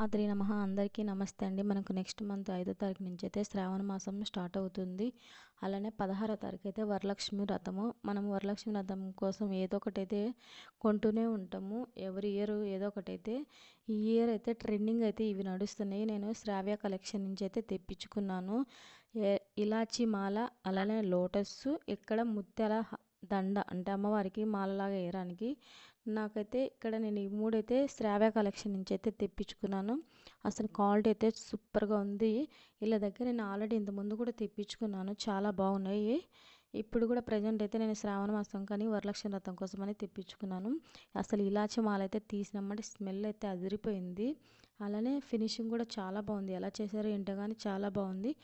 ఆత్రేయ నమః. అందరికీ నమస్తే అండి. మనకు నెక్స్ట్ మంత్ 5వ తారీఖు నుంచి అయితే శ్రావణ మాసం స్టార్ట్ అవుతుంది. అలానే 16వ తారీఖు అయితే వరలక్ష్మి వ్రతము. మనం వరలక్ష్మి వ్రతం కోసం ఏదో ఒకటైతే కొంటూనే ఉంటాము. ఎవ్రీ ఇయర్ ఏదో ఒకటైతే. ఈ ఇయర్ అయితే ట్రెండింగ్ అయితే ఇవి నడుస్తున్నాయి. నేను శ్రావ్య కలెక్షన్ నుంచి అయితే తెప్పించుకున్నాను. ఇలాచి మాల, అలానే లోటస్సు, ఇక్కడ ముత్యాల దండ అంటే అమ్మవారికి మాలలాగా వేయడానికి. నాకైతే ఇక్కడ నేను ఈ మూడైతే శ్రావ్య కలెక్షన్ నుంచి అయితే తెప్పించుకున్నాను. అసలు క్వాలిటీ అయితే సూపర్గా ఉంది. వీళ్ళ దగ్గర నేను ఆల్రెడీ ఇంతకుముందు కూడా తెప్పించుకున్నాను, చాలా బాగున్నాయి. ఇప్పుడు కూడా ప్రజెంట్ అయితే నేను శ్రావణ మాసం కానీ వరలక్ష్మి వ్రతం కోసమని తెప్పించుకున్నాను. అసలు ఇలాచి మాల అయితే తీసినమ్మంటే స్మెల్ అయితే అదిరిపోయింది. అలానే ఫినిషింగ్ కూడా చాలా బాగుంది. ఎలా చేశారో ఏంటో కానీ చాలా బాగుంది.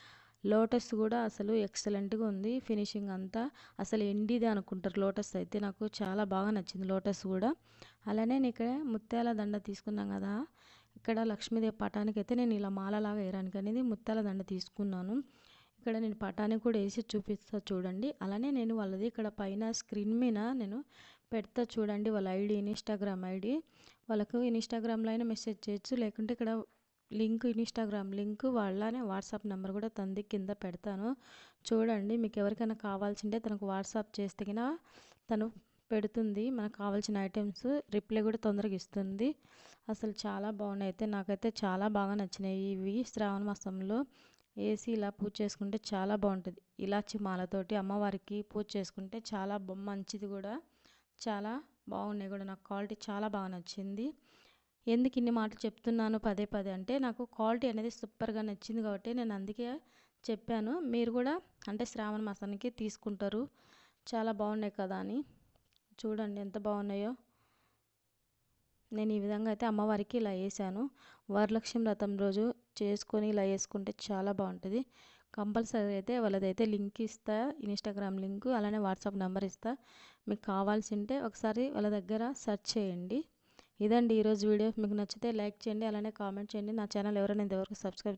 లోటస్ కూడా అసలు ఎక్సలెంట్గా ఉంది ఫినిషింగ్ అంతా. అసలు ఎండిదే అనుకుంటారు లోటస్ అయితే. నాకు చాలా బాగా నచ్చింది లోటస్ కూడా. అలానే నేను ఇక్కడ ముత్యాల దండ తీసుకున్నాం కదా, ఇక్కడ లక్ష్మీదేవి పటానికి అయితే నేను ఇలా మాలలాగా వేయడానికి అనేది ముత్యాల దండ తీసుకున్నాను. ఇక్కడ నేను పటానికి కూడా వేసి చూపిస్తా చూడండి. అలానే నేను వాళ్ళది ఇక్కడ పైన స్క్రీన్ మీద నేను పెడతా చూడండి, వాళ్ళ ఐడి, ఇన్స్టాగ్రామ్ ఐడి. వాళ్ళకు ఇన్స్టాగ్రామ్లో అయినా మెసేజ్ చేయొచ్చు, లేకుంటే ఇక్కడ లింక్, ఇన్స్టాగ్రామ్ లింక్, వాళ్ళనే వాట్సాప్ నెంబర్ కూడా తంది కింద పెడతాను చూడండి. మీకు ఎవరికైనా కావాల్సింటే తనకు వాట్సాప్ చేస్తే కినా తను పెడుతుంది మనకు కావాల్సిన ఐటమ్స్. రిప్లై కూడా తొందరగా ఇస్తుంది. అసలు చాలా బాగున్నాయి. అయితే నాకైతే చాలా బాగా నచ్చినాయి ఇవి. శ్రావణ మాసంలో వేసి ఇలా పూజ చేసుకుంటే చాలా బాగుంటుంది. ఇలాచి మాలతోటి అమ్మవారికి పూజ చేసుకుంటే చాలా మంచిది కూడా. చాలా బాగున్నాయి కూడా. నాకు క్వాలిటీ చాలా బాగా నచ్చింది. ఎందుకు ఇన్ని మాటలు చెప్తున్నాను పదే పదే అంటే, నాకు క్వాలిటీ అనేది సూపర్గా నచ్చింది కాబట్టి నేను అందుకే చెప్పాను. మీరు కూడా అంటే శ్రావణ మాసానికి తీసుకుంటారు, చాలా బాగున్నాయి కదా అని. చూడండి ఎంత బాగున్నాయో. నేను ఈ విధంగా అయితే అమ్మవారికి ఇలా వేసాను. వరలక్ష్మి వ్రతం రోజు చేసుకొని ఇలా వేసుకుంటే చాలా బాగుంటుంది. కంపల్సరీ అయితే వాళ్ళదైతే లింక్ ఇస్తా, ఇన్స్టాగ్రామ్ లింక్, అలానే వాట్సాప్ నెంబర్ ఇస్తా. మీకు కావాల్సి ఉంటే ఒకసారి వాళ్ళ దగ్గర సెర్చ్ చేయండి. ఇదండి ఈరోజు వీడియో. మీకు నచ్చితే లైక్ చేయండి, అలానే కామెంట్ చేయండి. నా ఛానల్ ఎవరైనా ఇంతవరకు సబ్స్క్రైబ్